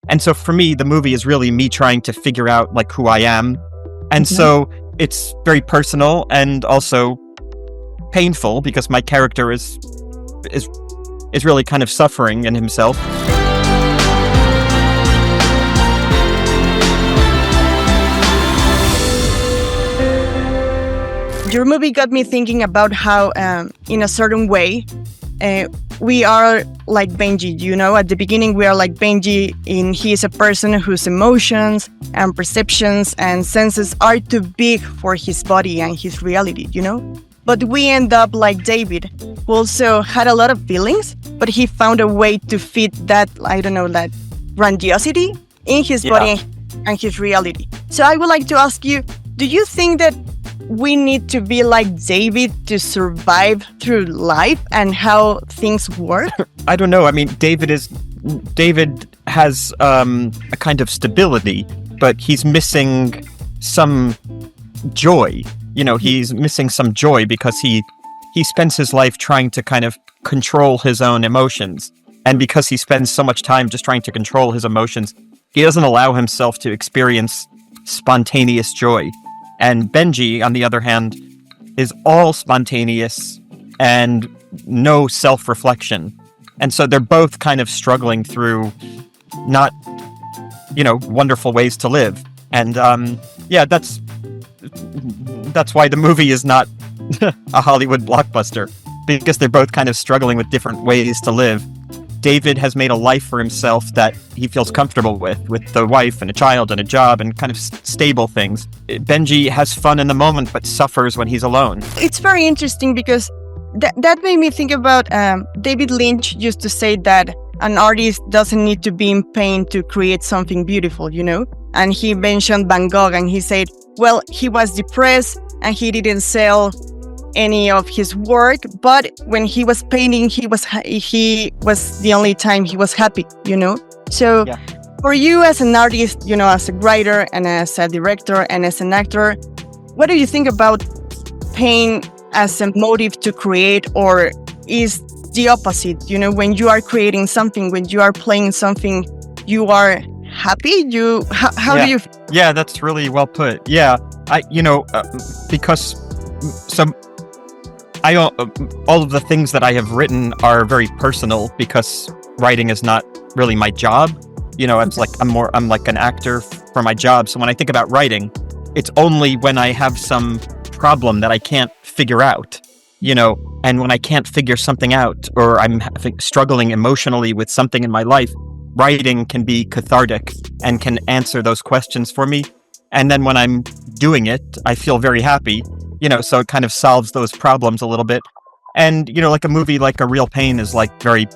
And so for me, the movie is really me trying to figure out like who I am. And so it's very personal and also painful because my character is really kind of suffering in himself. Your movie got me thinking about how, in a certain way, we are like Benji, you know? At the beginning, we are like Benji, he is a person whose emotions and perceptions and senses are too big for his body and his reality, you know? But we end up like David, who also had a lot of feelings, but he found a way to fit that, I don't know, that grandiosity in his body and his reality. So I would like to ask you, do you think that we need to be like David to survive through life and how things work? I don't know. I mean, David has a kind of stability, but he's missing some joy. You know, he's missing some joy because he spends his life trying to kind of control his own emotions. And because he spends so much time just trying to control his emotions, he doesn't allow himself to experience spontaneous joy. And Benji, on the other hand, is all spontaneous and no self-reflection. And so they're both kind of struggling through not, wonderful ways to live. And that's why the movie is not a Hollywood blockbuster, because they're both kind of struggling with different ways to live. David has made a life for himself that he feels comfortable with the wife and a child and a job and kind of stable things. Benji has fun in the moment, but suffers when he's alone. It's very interesting because that made me think about David Lynch used to say that an artist doesn't need to be in pain to create something beautiful, you know? And he mentioned Van Gogh and he said, well, he was depressed and he didn't sell any of his work, but when he was painting, he was the only time he was happy, you know? So for you as an artist, you know, as a writer and as a director and as an actor, what do you think about pain as a motive to create, or is the opposite? You know, when you are creating something, when you are playing something, you are happy? How do you? Yeah, that's really well put. Yeah, because all of the things that I have written are very personal because writing is not really my job. You know, I'm like an actor for my job. So when I think about writing, it's only when I have some problem that I can't figure out, you know, and when I can't figure something out or I'm struggling emotionally with something in my life, writing can be cathartic and can answer those questions for me. And then when I'm doing it, I feel very happy. You know, so it kind of solves those problems a little bit. And, you know, like a movie like A Real Pain is like very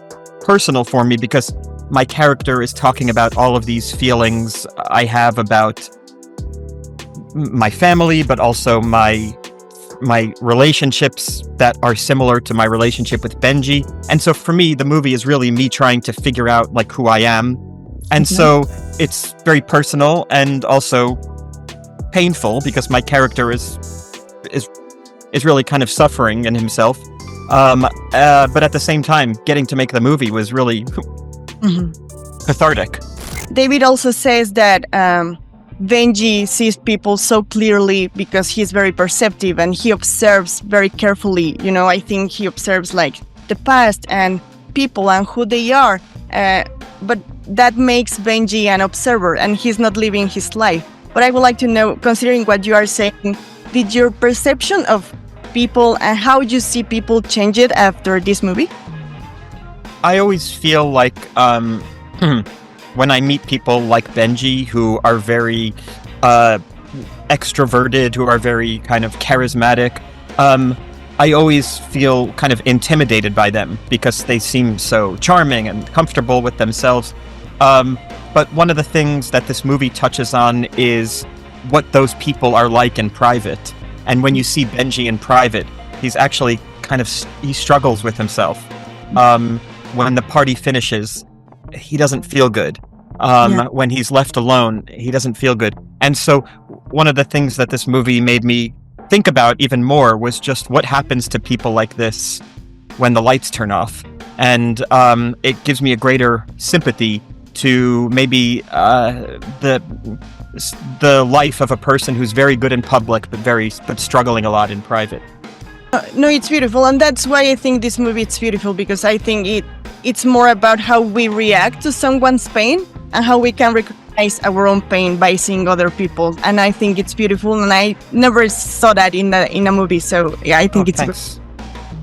personal for me because my character is talking about all of these feelings I have about my family, but also my relationships that are similar to my relationship with Benji. And so for me, the movie is really me trying to figure out like who I am. And so it's very personal and also painful because my character is really kind of suffering in himself. But at the same time, getting to make the movie was really cathartic. David also says that Benji sees people so clearly because he's very perceptive and he observes very carefully. You know, I think he observes like the past and people and who they are. But that makes Benji an observer and he's not living his life. But I would like to know, considering what you are saying, did your perception of people and how you see people change it after this movie? I always feel like when I meet people like Benji, who are very extroverted, who are very kind of charismatic, I always feel kind of intimidated by them because they seem so charming and comfortable with themselves. But one of the things that this movie touches on is what those people are like in private. And when you see Benji in private, he's actually he struggles with himself. When the party finishes, he doesn't feel good. When he's left alone, he doesn't feel good. And so one of the things that this movie made me think about even more was just what happens to people like this when the lights turn off. And it gives me a greater sympathy to maybe the life of a person who's very good in public but struggling a lot in private. No, it's beautiful, and that's why I think this movie is beautiful, because I think it's more about how we react to someone's pain and how we can recognize our own pain by seeing other people. And I think it's beautiful, and I never saw that in a movie. So yeah, I think it's thanks.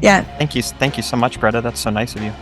Yeah. Thank you so much, Greta. That's so nice of you.